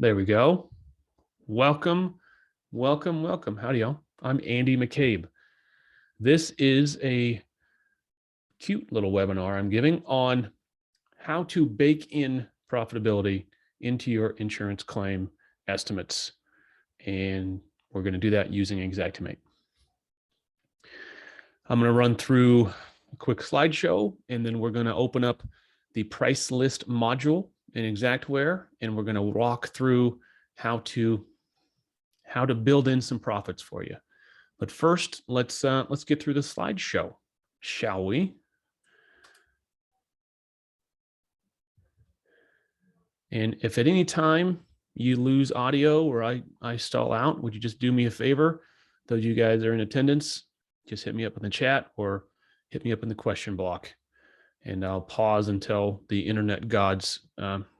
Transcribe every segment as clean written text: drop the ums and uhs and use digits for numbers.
There we go. Welcome, welcome, welcome. Howdy, y'all. I'm Andy McCabe. This is a cute little webinar I'm giving on how to bake in profitability into your insurance claim estimates. And we're going to do that using Xactimate. I'm going to run through a quick slideshow, and then we're going to open up the price list module in Xactware, and we're going to walk through how to build in some profits for you. But first, let's get through the slideshow, shall we? And if at any time you lose audio or I stall out, would you just do me a favor? Those of you guys that are in attendance, just hit me up in the chat or hit me up in the question block, and I'll pause until the internet gods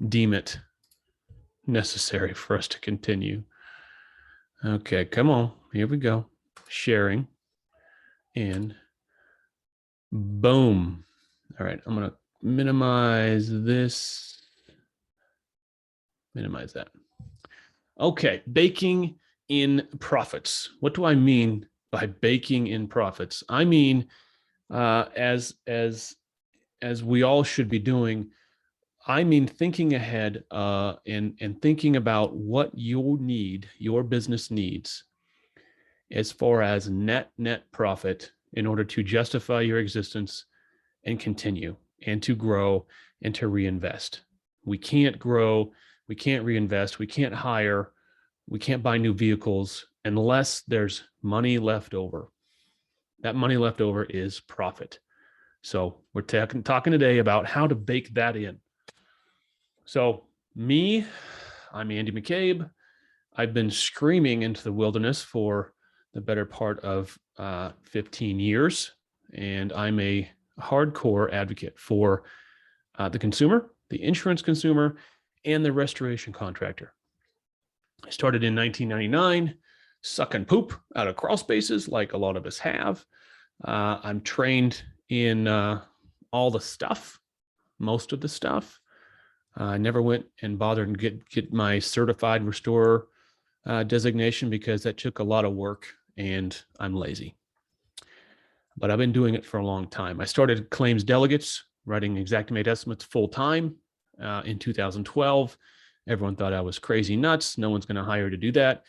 deem it necessary for us to continue. Okay, come on, here we go. Sharing, and boom. All right, I'm gonna minimize this, minimize that. Okay, baking in profits. What do I mean by baking in profits? I mean, as we all should be doing, I mean thinking ahead and thinking about what your business needs as far as net profit in order to justify your existence and continue and to grow and to reinvest. We can't grow, we can't reinvest, we can't hire, we can't buy new vehicles unless there's money left over. That money left over is profit. So we're talking today about how to bake that in. So I'm Andy McCabe. I've been screaming into the wilderness for the better part of 15 years, and I'm a hardcore advocate for the consumer, the insurance consumer, and the restoration contractor. I started in 1999, sucking poop out of crawl spaces like a lot of us have. I'm trained in all the stuff, most of the stuff. I never went and bothered and get my certified restorer designation because that took a lot of work and I'm lazy. But I've been doing it for a long time. I started claims delegates, writing Xactimate estimates full time in 2012. Everyone thought I was crazy nuts. No one's going to hire to do that.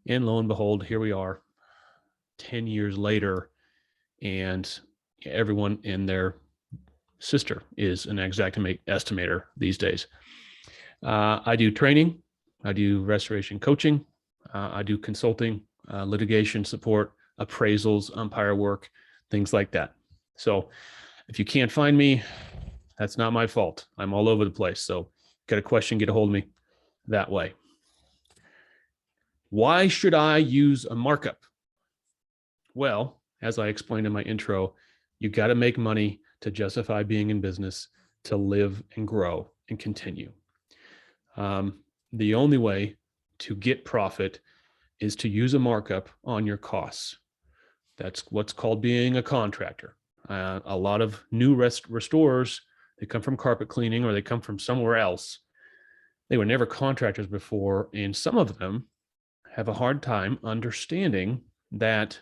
And lo and behold, here we are 10 years later, and everyone and their sister is an Xactimate estimator these days. I do training, I do restoration coaching, I do consulting, litigation support, appraisals, umpire work, things like that. So if you can't find me, that's not my fault. I'm all over the place. So got a question, get a hold of me that way. Why should I use a markup? Well, as I explained in my intro, you got to make money to justify being in business, to live and grow and continue. The only way to get profit is to use a markup on your costs. That's what's called being a contractor. A lot of new restorers, they come from carpet cleaning or they come from somewhere else. They were never contractors before, and some of them have a hard time understanding that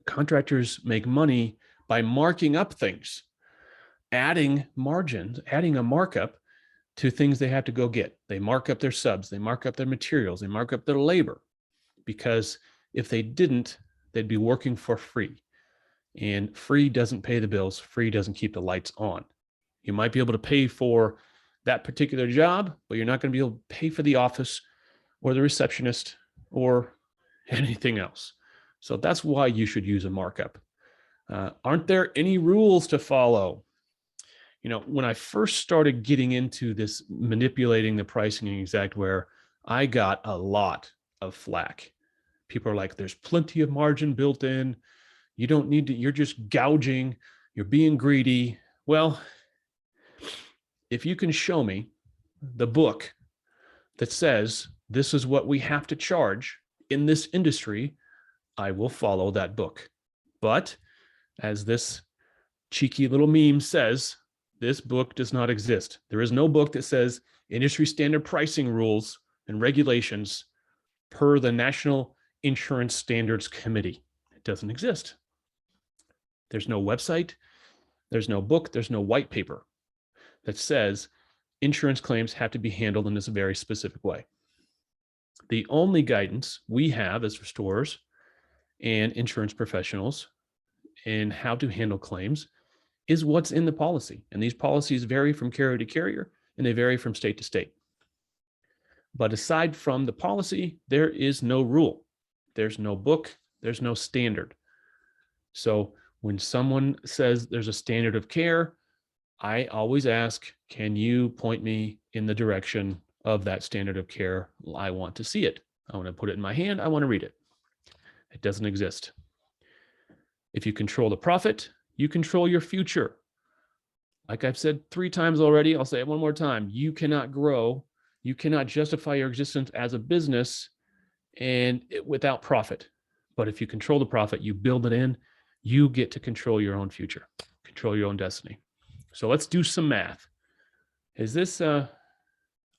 contractors make money by marking up things, adding margins, adding a markup to things they have to go get. They mark up their subs, they mark up their materials, they mark up their labor, because if they didn't, they'd be working for free. And free doesn't pay the bills, free doesn't keep the lights on. You might be able to pay for that particular job, but you're not going to be able to pay for the office or the receptionist or anything else. So that's why you should use a markup. Aren't there any rules to follow? You know, when I first started getting into this manipulating the pricing in Xactware, I got a lot of flack. People are like, there's plenty of margin built in. You don't need to, you're just gouging, you're being greedy. Well, if you can show me the book that says this is what we have to charge in this industry, I will follow that book. But as this cheeky little meme says, this book does not exist. There is no book that says industry standard pricing rules and regulations per the National Insurance Standards Committee. It doesn't exist. There's no website, there's no book, there's no white paper that says insurance claims have to be handled in this very specific way. The only guidance we have as restorers and insurance professionals in how to handle claims is what's in the policy. And these policies vary from carrier to carrier, and they vary from state to state. But aside from the policy, there is no rule. There's no book, there's no standard. So when someone says there's a standard of care, I always ask, can you point me in the direction of that standard of care? I want to see it. I want to put it in my hand. I want to read it. It doesn't exist. If you control the profit, you control your future. Like I've said 3 times already, I'll say it one more time. You cannot grow. You cannot justify your existence as a business without profit. But if you control the profit, you build it in, you get to control your own future, control your own destiny. So let's do some math. Is this, I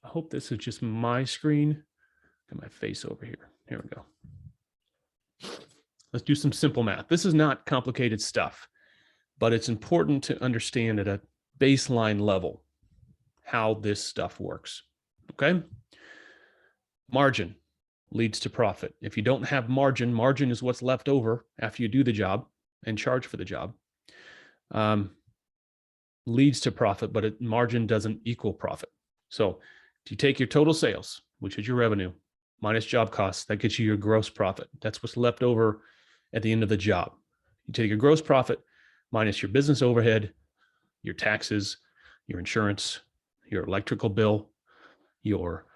hope this is just my screen. Got my face over here. Here we go. Let's do some simple math. This is not complicated stuff, but it's important to understand at a baseline level how this stuff works, okay? Margin leads to profit. If you don't have margin, margin is what's left over after you do the job and charge for the job. Leads to profit, but margin doesn't equal profit. So if you take your total sales, which is your revenue, minus job costs, that gets you your gross profit. That's what's left over at the end of the job. You take your gross profit minus your business overhead, your taxes, your insurance, your electrical bill, your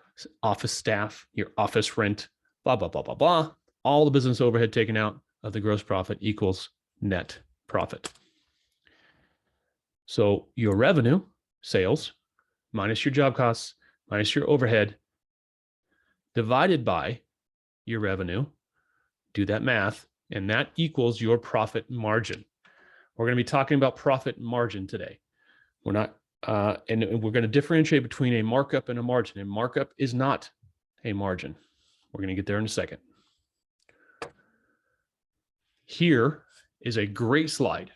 office staff, your office rent, blah, blah, blah, blah, blah. All the business overhead taken out of the gross profit equals net profit. So your revenue, sales, minus your job costs, minus your overhead, divided by your revenue, do that math, and that equals your profit margin. We're going to be talking about profit margin today. We're not, and we're going to differentiate between a markup and a margin. And markup is not a margin. We're going to get there in a second. Here is a great slide.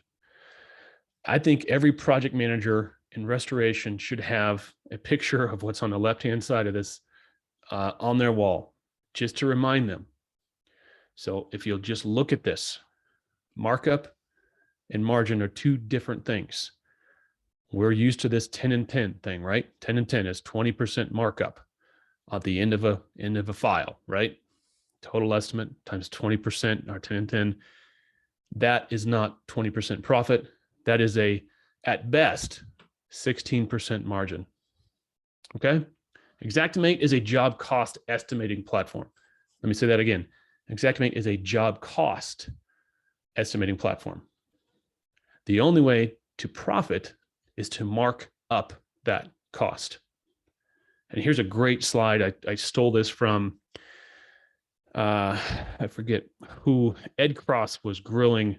I think every project manager in restoration should have a picture of what's on the left-hand side of this on their wall, just to remind them. So if you'll just look at this, markup and margin are 2 different things. We're used to this 10 and 10 thing, right? 10 and 10 is 20% markup at the end of a file, right? Total estimate times 20% or 10 and 10. That is not 20% profit. That is at best, 16% margin. Okay? Xactimate is a job cost estimating platform. Let me say that again. Xactimate is a job cost estimating platform. The only way to profit is to mark up that cost. And here's a great slide. I stole this from, I forget who, Ed Cross was grilling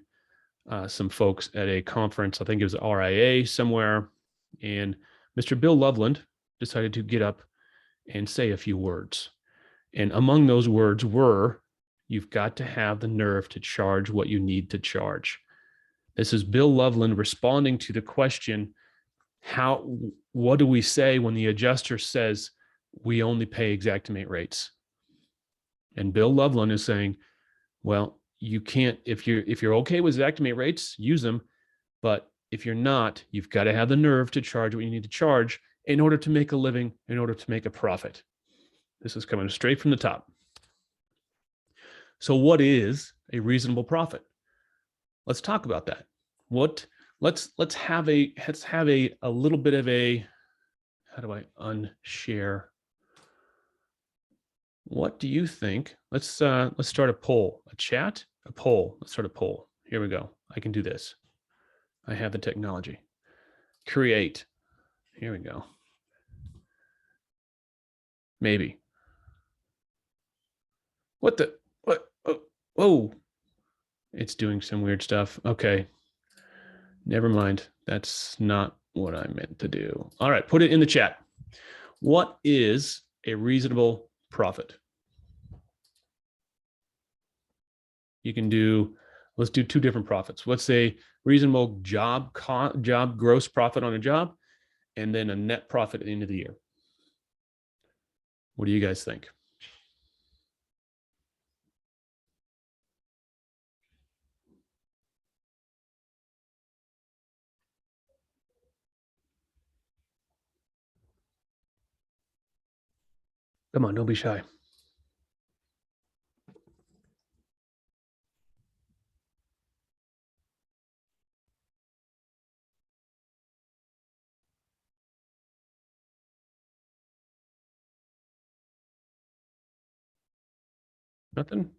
some folks at a conference. I think it was RIA somewhere. And Mr. Bill Loveland decided to get up and say a few words. And among those words were, you've got to have the nerve to charge what you need to charge. This is Bill Loveland responding to the question, what do we say when the adjuster says we only pay Xactimate rates? And Bill Loveland is saying, well, you can't, if you're okay with Xactimate rates, use them. But if you're not, you've got to have the nerve to charge what you need to charge in order to make a living, in order to make a profit. This is coming straight from the top. So what is a reasonable profit? Let's talk about that. Let's have a little bit of a, how do I unshare? What do you think? Let's start a poll, a poll. Let's start a poll. Here we go. I can do this. I have the technology. Create. Here we go. Maybe. What? Oh, whoa. It's doing some weird stuff. Okay. Never mind. That's not what I meant to do. All right. Put it in the chat. What is a reasonable profit? You can do, let's do two different profits. What's a reasonable job gross profit on a job, and then a net profit at the end of the year? What do you guys think? Come on, don't be shy. Nothing?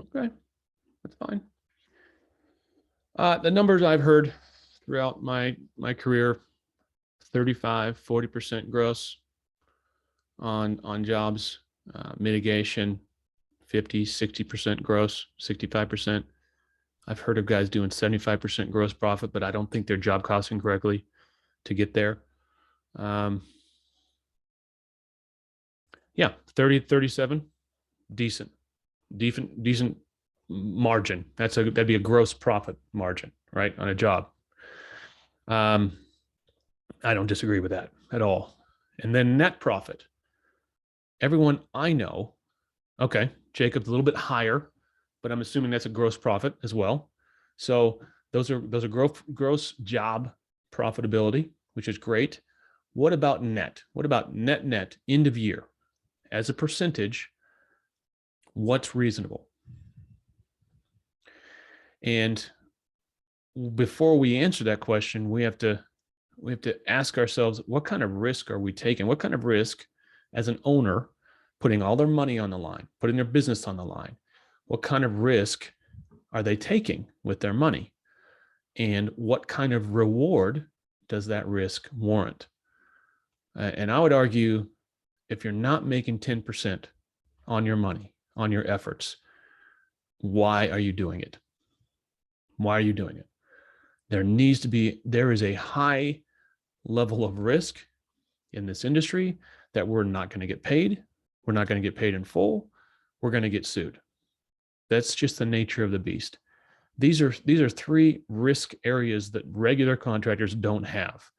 Okay, that's fine. The numbers I've heard throughout my career, 35, 40% gross on jobs, mitigation, 50, 60% gross, 65%. I've heard of guys doing 75% gross profit, but I don't think they're job costing correctly to get there. Yeah, 30, 37, decent margin. That'd be a gross profit margin, right, on a job. I don't disagree with that at all. And then net profit. Everyone I know, okay, Jacob's a little bit higher, but I'm assuming that's a gross profit as well. So those are gross job profitability, which is great. What about net? What about net end of year as a percentage? What's reasonable? And before we answer that question, we have to ask ourselves, what kind of risk are we taking? What kind of risk as an owner, putting all their money on the line, putting their business on the line, what kind of risk are they taking with their money? And what kind of reward does that risk warrant? And I would argue, if you're not making 10% on your money, on your efforts, why are you doing it? Why are you doing it? There is a high level of risk in this industry that we're not going to get paid. We're not going to get paid in full. We're going to get sued. That's just the nature of the beast. These are three risk areas that regular contractors don't have,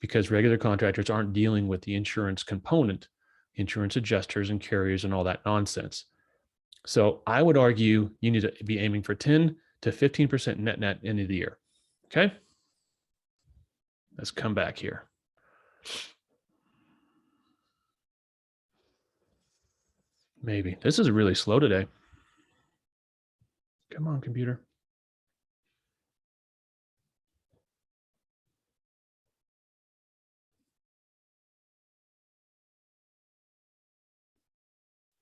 because regular contractors aren't dealing with the insurance component, insurance adjusters and carriers and all that nonsense. So I would argue you need to be aiming for 10 to 15% net end of the year. Okay. Let's come back here. Maybe this is really slow today. Come on, computer.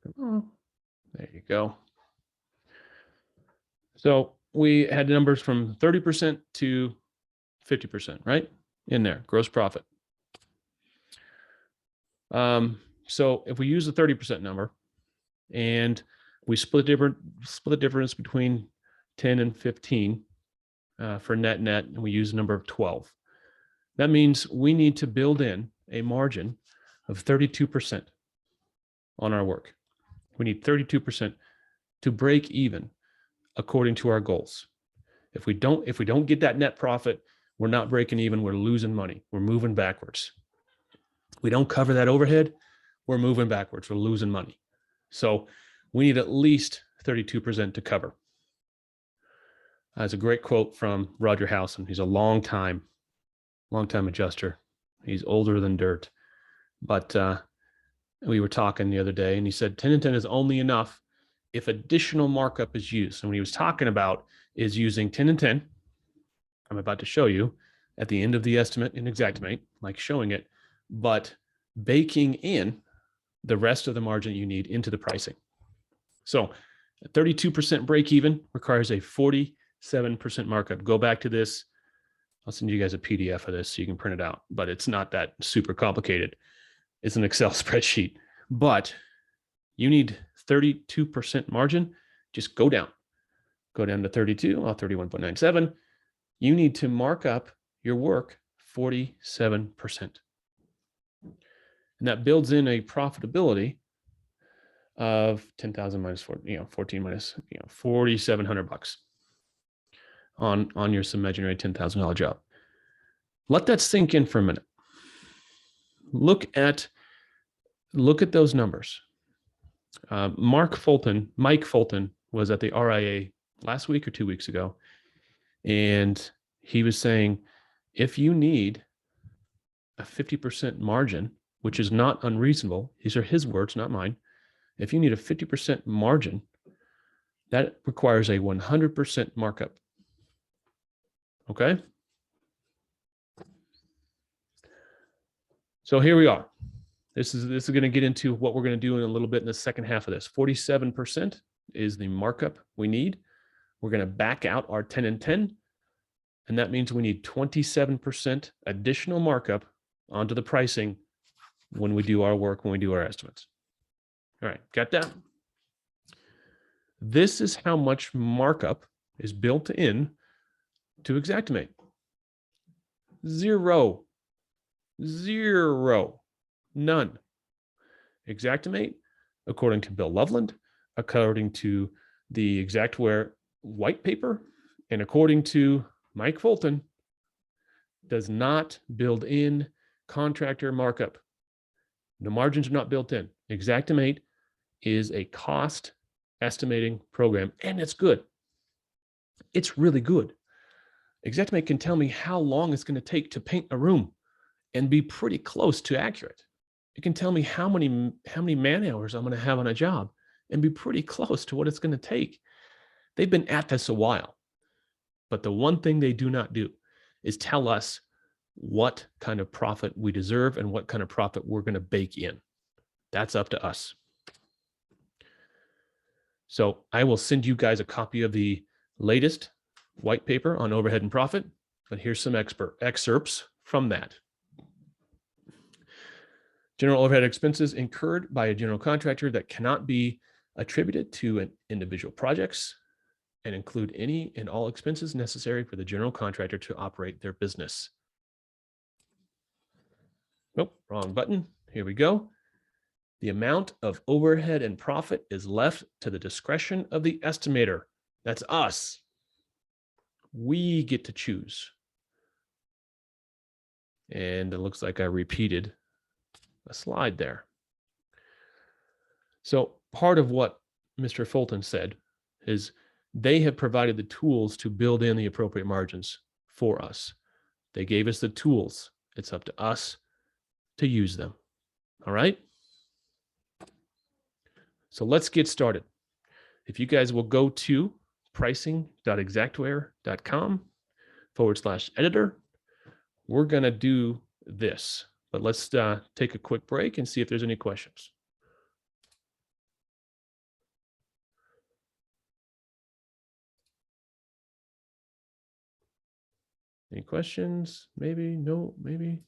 Come on. There you go. So we had numbers from 30% to 50%, right? In there, gross profit. So if we use the 30% number and we split the difference between 10 and 15 for net, and we use the number of 12, that means we need to build in a margin of 32% on our work. We need 32% to break even according to our goals. If we don't get that net profit, we're not breaking even, we're losing money. We're moving backwards. We don't cover that overhead, we're moving backwards, we're losing money. So we need at least 32% to cover. That's a great quote from Roger Howson. He's a long time adjuster. He's older than dirt. But we were talking the other day and he said 10 and 10 is only enough if additional markup is used. And what he was talking about is using 10 and 10. I'm about to show you at the end of the estimate in Xactimate, like showing it, but baking in the rest of the margin you need into the pricing. So 32% break even requires a 47% markup. Go back to this. I'll send you guys a PDF of this so you can print it out, but it's not that super complicated. It's an Excel spreadsheet, but you need 32% margin. Just go down to 32, 31.97. You need to mark up your work 47%. And that builds in a profitability of 10,000 minus 14 minus, 4,700 bucks on your imaginary $10,000 job. Let that sink in for a minute. Look at those numbers. Mike Fulton was at the RIA last week or 2 weeks ago, and he was saying, if you need a 50% margin, which is not unreasonable, these are his words, not mine. If you need a 50% margin, that requires a 100% markup. Okay? So here we are. This is going to get into what we're going to do in a little bit in the second half of this. 47% is the markup we need. We're going to back out our 10 and 10, and that means we need 27% additional markup onto the pricing when we do our work, when we do our estimates. All right, got that? This is how much markup is built in to Xactimate. Zero. None. Xactimate, according to Bill Loveland, according to the Xactware white paper, and according to Mike Fulton, does not build in contractor markup. The margins are not built in. Xactimate is a cost estimating program, and it's good. It's really good. Xactimate can tell me how long it's going to take to paint a room and be pretty close to accurate. It can tell me how many man hours I'm going to have on a job and be pretty close to what it's going to take. They've been at this a while, but the one thing they do not do is tell us what kind of profit we deserve and what kind of profit we're going to bake in. That's up to us. So I will send you guys a copy of the latest white paper on overhead and profit, but here's some excerpts from that. General overhead expenses incurred by a general contractor that cannot be attributed to an individual projects and include any and all expenses necessary for the general contractor to operate their business. Nope, wrong button. Here we go. The amount of overhead and profit is left to the discretion of the estimator. That's us. We get to choose. And it looks like I repeated a slide there. So part of what Mr. Fulton said is they have provided the tools to build in the appropriate margins for us. They gave us the tools. It's up to us to use them. All right? So let's get started. If you guys will go to pricing.xactware.com/editor, we're going to do this. But let's take a quick break and see if there's any questions. Any questions? Maybe, no, maybe.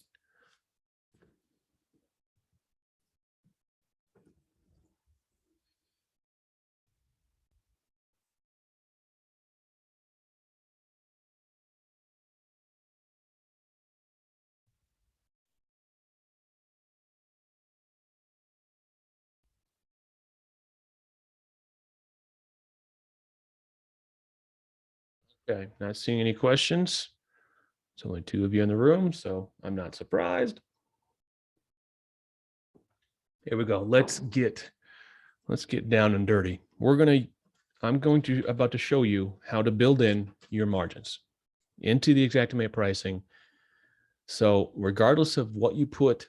Okay, not seeing any questions. There's only 2 of you in the room, so I'm not surprised. Here we go. Let's get down and dirty. I'm about to show you how to build in your margins into the Xactimate pricing. So regardless of what you put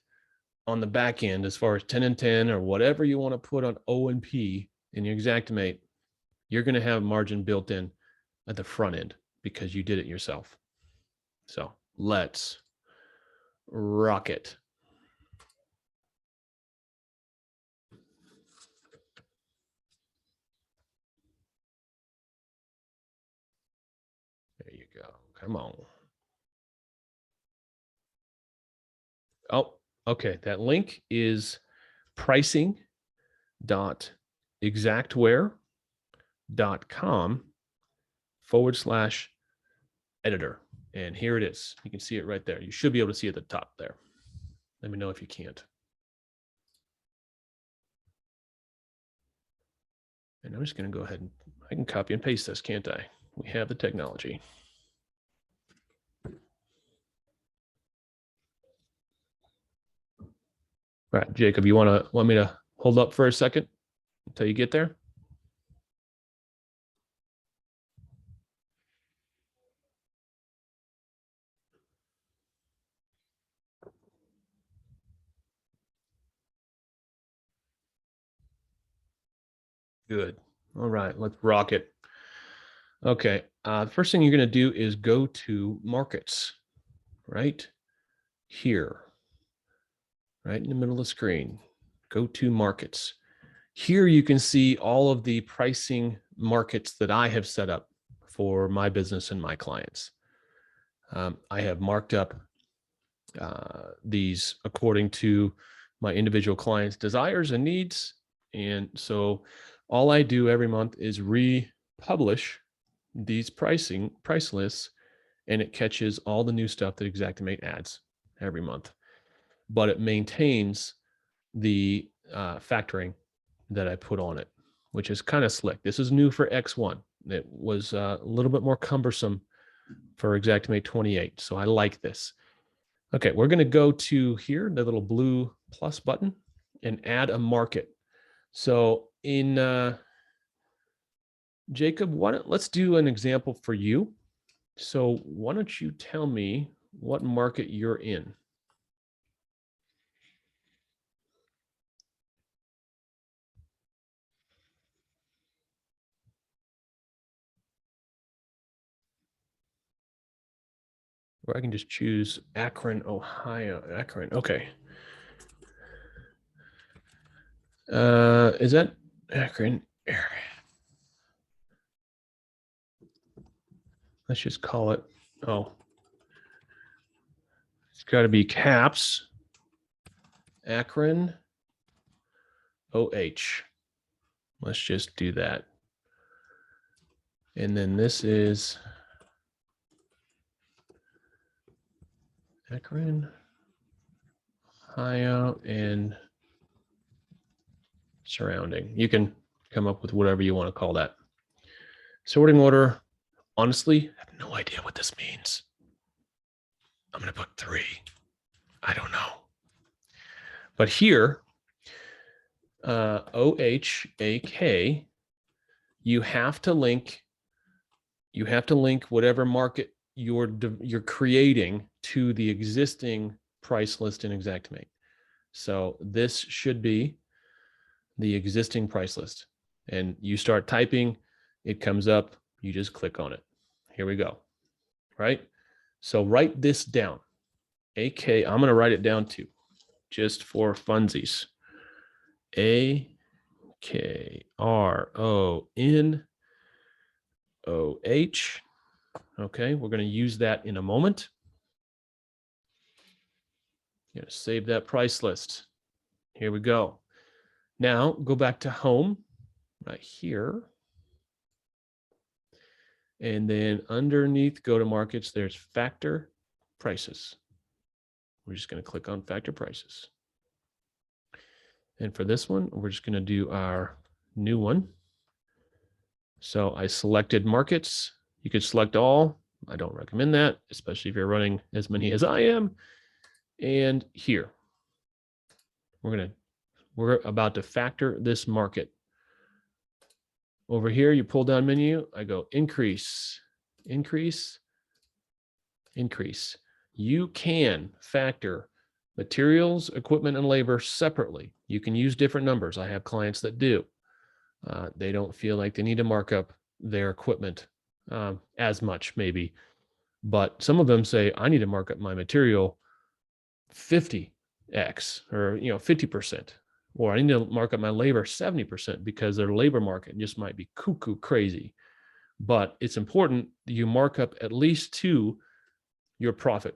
on the back end, as far as 10 and 10 or whatever you want to put on O and P in your Xactimate, you're going to have margin built in at the front end because you did it yourself. So let's rock it. There you go. Come on. Oh, okay. That link is pricing.xactware.com/editor. And here it is. You can see it right there. You should be able to see it at the top there. Let me know if you can't. And I'm just going to go ahead and I can copy and paste this, can't I? We have the technology. All right, Jacob, you want me to hold up for a second until you get there? Good. All right, let's rock it. Okay, the first thing you're going to do is go to markets, right here, right in the middle of the screen. Go to markets. Here you can see all of the pricing markets that I have set up for my business and my clients. I have marked up these according to my individual clients' desires and needs. And so all I do every month is republish these price lists, and it catches all the new stuff that Xactimate adds every month. But it maintains the factoring that I put on it, which is kind of slick. This is new for X1. It was a little bit more cumbersome for Xactimate 28. So I like this. Okay, we're going to go to here, the little blue plus button, and add a market. So in Jacob, let's do an example for you. So why don't you tell me what market you're in? Or I can just choose Akron, Ohio. Akron, okay. Is that Akron? Let's just call it, it's got to be caps, Akron, OH. Let's just do that. And then this is Akron, Ohio, and surrounding. You can come up with whatever you want to call that. Sorting order, honestly, I have no idea what this means. I'm going to put 3. I don't know. But here, OHAK, you have to link whatever market you're creating to the existing price list in Xactimate. So this should be the existing price list. And you start typing, it comes up, you just click on it. Here we go, right? So write this down. AK, I'm going to write it down too, just for funsies. AKRONOH. Okay, we're going to use that in a moment. You're going to save that price list. Here we go. Now go back to home right here. And then underneath, go to markets, there's factor prices. We're just going to click on factor prices. And for this one, we're just going to do our new one. So I selected markets. You could select all. I don't recommend that, especially if you're running as many as I am. And here, we're about to factor this market. Over here, you pull down menu, I go increase, increase, increase. You can factor materials, equipment, and labor separately. You can use different numbers. I have clients that do. They don't feel like they need to mark up their equipment as much, maybe. But some of them say, I need to mark up my material 50x or 50%. Or I need to mark up my labor 70% because their labor market just might be cuckoo crazy. But it's important that you mark up at least to your profit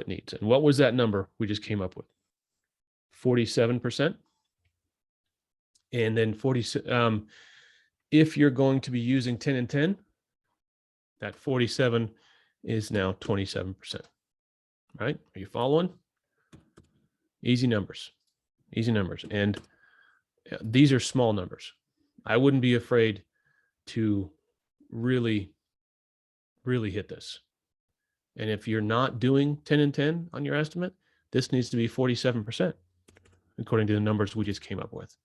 needs. And what was that number we just came up with? 47%. And then if you're going to be using 10 and 10, that 47 is now 27%. Right? Are you following? Easy numbers. Easy numbers. And these are small numbers. I wouldn't be afraid to really hit this. And if you're not doing 10 and 10 on your estimate, this needs to be 47%, according to the numbers we just came up with,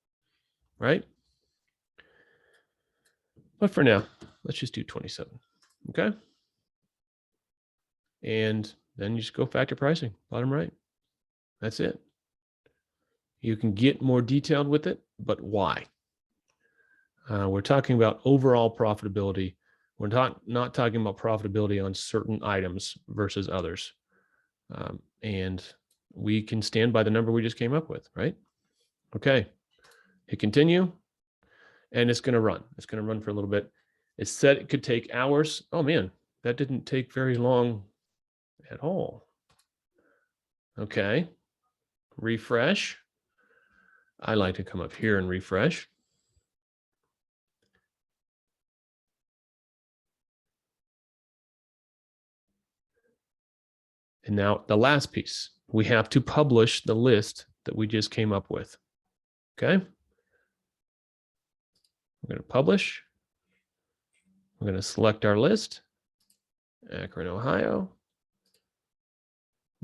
right? But for now, let's just do 27, okay? And then you just go factor pricing, bottom right. That's it. You can get more detailed with it, but why? We're talking about overall profitability. We're not talking about profitability on certain items versus others. And we can stand by the number we just came up with, right? Okay, hit continue, and it's gonna run. It's gonna run for a little bit. It said it could take hours. Oh man, that didn't take very long at all. Okay, refresh. I like to come up here and refresh. And now the last piece, we have to publish the list that we just came up with. Okay. We're going to publish. We're going to select our list, Akron, Ohio.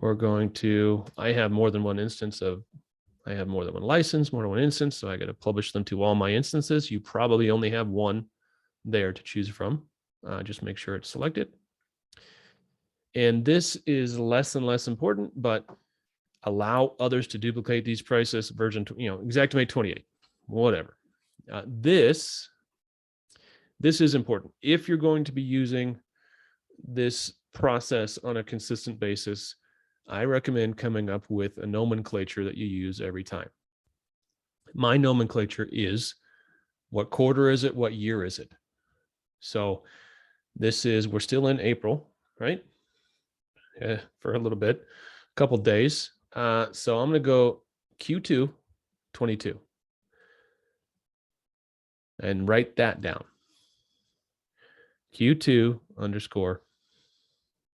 We're going to, I have more than one instance of, I have more than one license, more than one instance. So I got to publish them to all my instances. You probably only have one there to choose from. Just make sure it's selected. And this is less and less important, but allow others to duplicate these prices. Version, Xactimate 28, whatever. This is important. If you're going to be using this process on a consistent basis, I recommend coming up with a nomenclature that you use every time. My nomenclature is, what quarter is it? What year is it? So this is, we're still in April, right? For a little bit, a couple days. So I'm going to go Q2 22 and write that down. Q2 _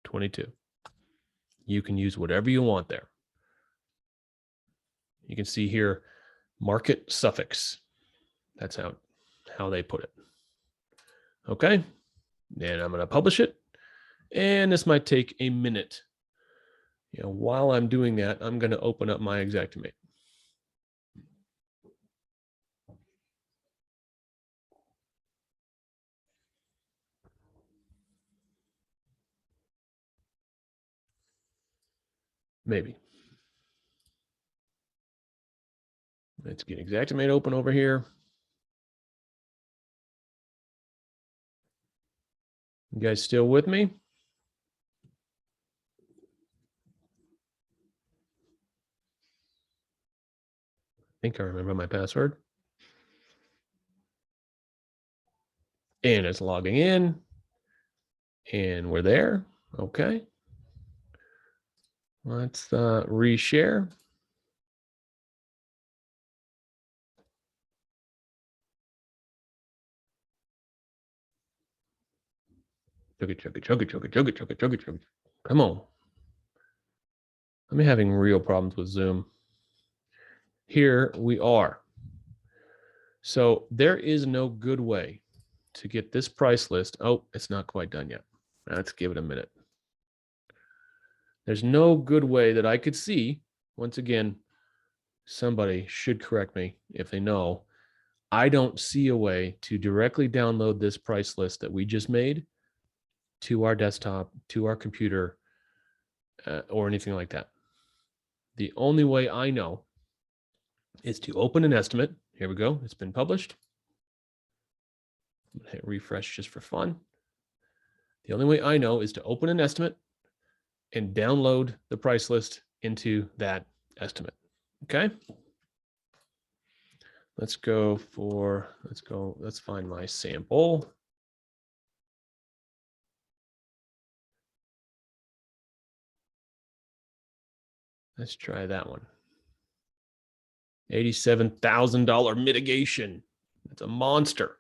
22. You can use whatever you want there. You can see here, market suffix. That's how they put it. Okay. Then I'm going to publish it. And this might take a minute. While I'm doing that, I'm going to open up my Xactimate. Maybe. Let's get Xactimate open over here. You guys still with me? I think I remember my password. And it's logging in. And we're there. Okay. Let's reshare. Chug it, chug it, chug it, chug it, chug it, chug it, chug it, chug it. Come on. I'm having real problems with Zoom. Here we are. So there is no good way to get this price list. Oh, it's not quite done yet. Let's give it a minute. There's no good way that I could see. Once again, somebody should correct me if they know. I don't see a way to directly download this price list that we just made to our desktop, to our computer, or anything like that. The only way I know is to open an estimate. Here we go. It's been published. I'm going to hit refresh just for fun. The only way I know is to open an estimate and download the price list into that estimate. Okay. Let's find my sample. Let's try that one. $87,000 mitigation. That's a monster.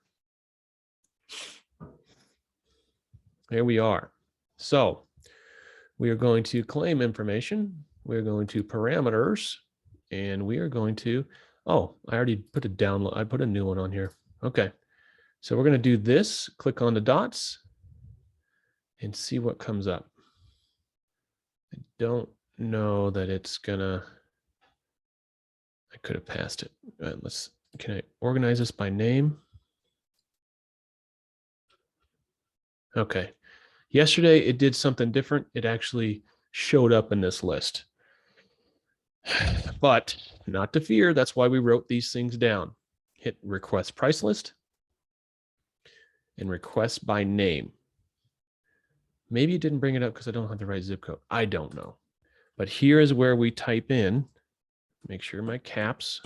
Here we are. So we are going to claim information. We're going to parameters, and we are going to, oh, I already put a download. I put a new one on here. Okay. So we're going to do this, click on the dots and see what comes up. I don't know that it's gonna, I could have passed it. Can I organize this by name? Okay. Yesterday it did something different. It actually showed up in this list. But not to fear, that's why we wrote these things down. Hit request price list and request by name. Maybe it didn't bring it up because I don't have the right zip code. I don't know. But here is where we type in, make sure my caps.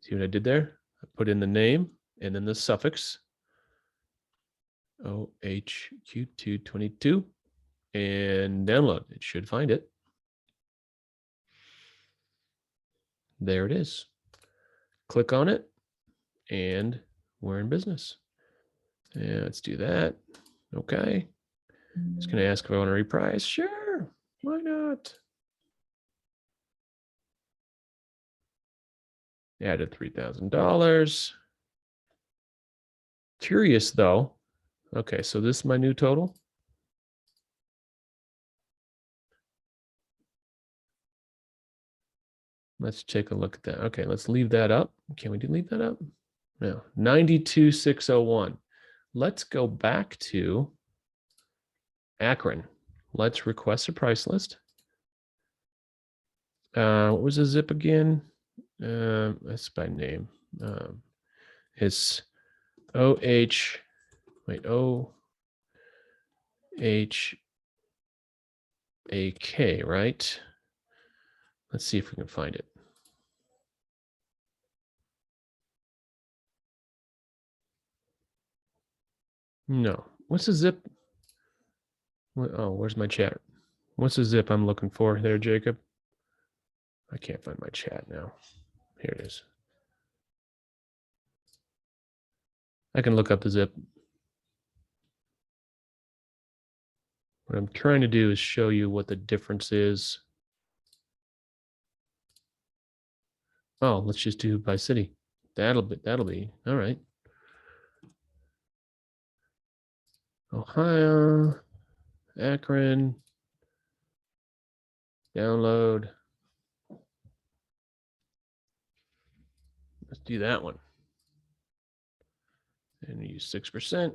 See what I did there? I put in the name and then the suffix OHQ222 and download. It should find it. There it is. Click on it and we're in business. And let's do that. Okay. It's going to ask if I want to reprice. Sure. Why not? Added $3,000. Curious though. Okay, so this is my new total. Let's take a look at that. Okay, let's leave that up. Can we leave that up? No, 92,601. Let's go back to Akron. Let's request a price list. What was the zip again? That's by name. It's OH, wait, OHAK, right? Let's see if we can find it. No. What's the zip? Oh, where's my chat? What's the zip I'm looking for there, Jacob? I can't find my chat now. Here it is. I can look up the zip. What I'm trying to do is show you what the difference is. Oh, let's just do by city. That'll be all right. Ohio, Akron, download. Let's do that one. And use 6%.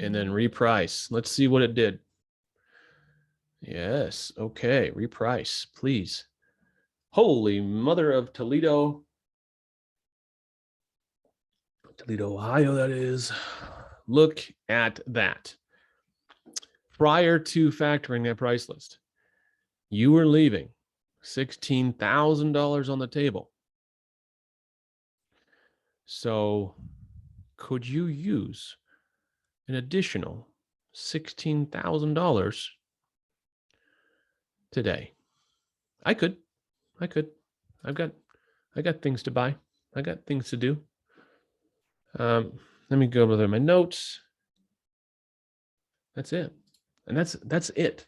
And then reprice. Let's see what it did. Yes. Okay. Reprice, please. Holy mother of Toledo. Toledo, Ohio, that is. Look at that. Prior to factoring that price list, you were leaving $16,000 on the table. So could you use an additional $16,000 today? I could. I got things to buy. I got things to do. Let me go over my notes. That's it. And that's it.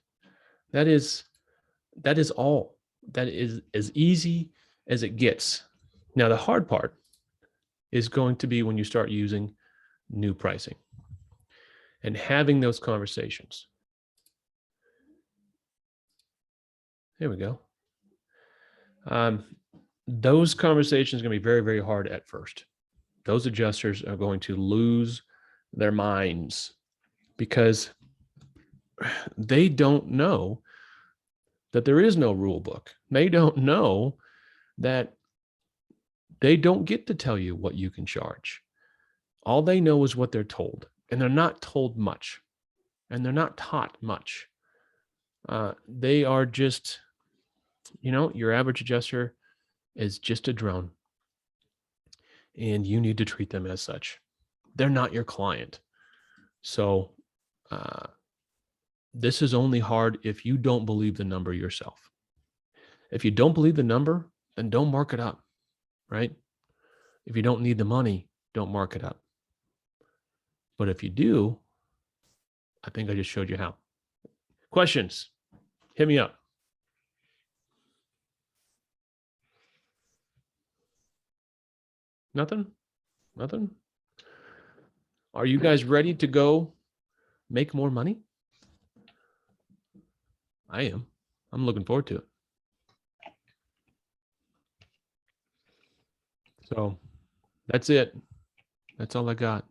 That is all. That is as easy as it gets. Now, the hard part is going to be when you start using new pricing and having those conversations. There we go. Those conversations are going to be very, very hard at first. Those adjusters are going to lose their minds because they don't know that there is no rule book. They don't know that they don't get to tell you what you can charge. All they know is what they're told, and they're not told much, and they're not taught much. They are just, your average adjuster is just a drone, and you need to treat them as such. They're not your client. So this is only hard if you don't believe the number yourself. If you don't believe the number, then don't mark it up, right? If you don't need the money, don't mark it up. But if you do, I think I just showed you how. Questions? Hit me up. Nothing? Nothing? Are you guys ready to go make more money? I am. I'm looking forward to it. So that's it. That's all I got.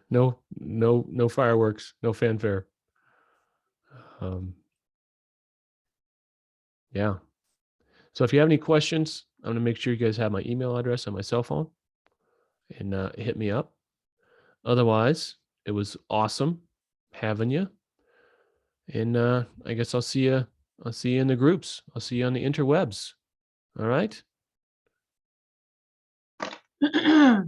No fireworks, no fanfare. Yeah. So if you have any questions, I'm going to make sure you guys have my email address on my cell phone and hit me up. Otherwise, it was awesome having you. And I guess I'll see you in the groups. I'll see you on the interwebs. All right. All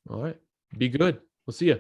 right. Be good. We'll see you.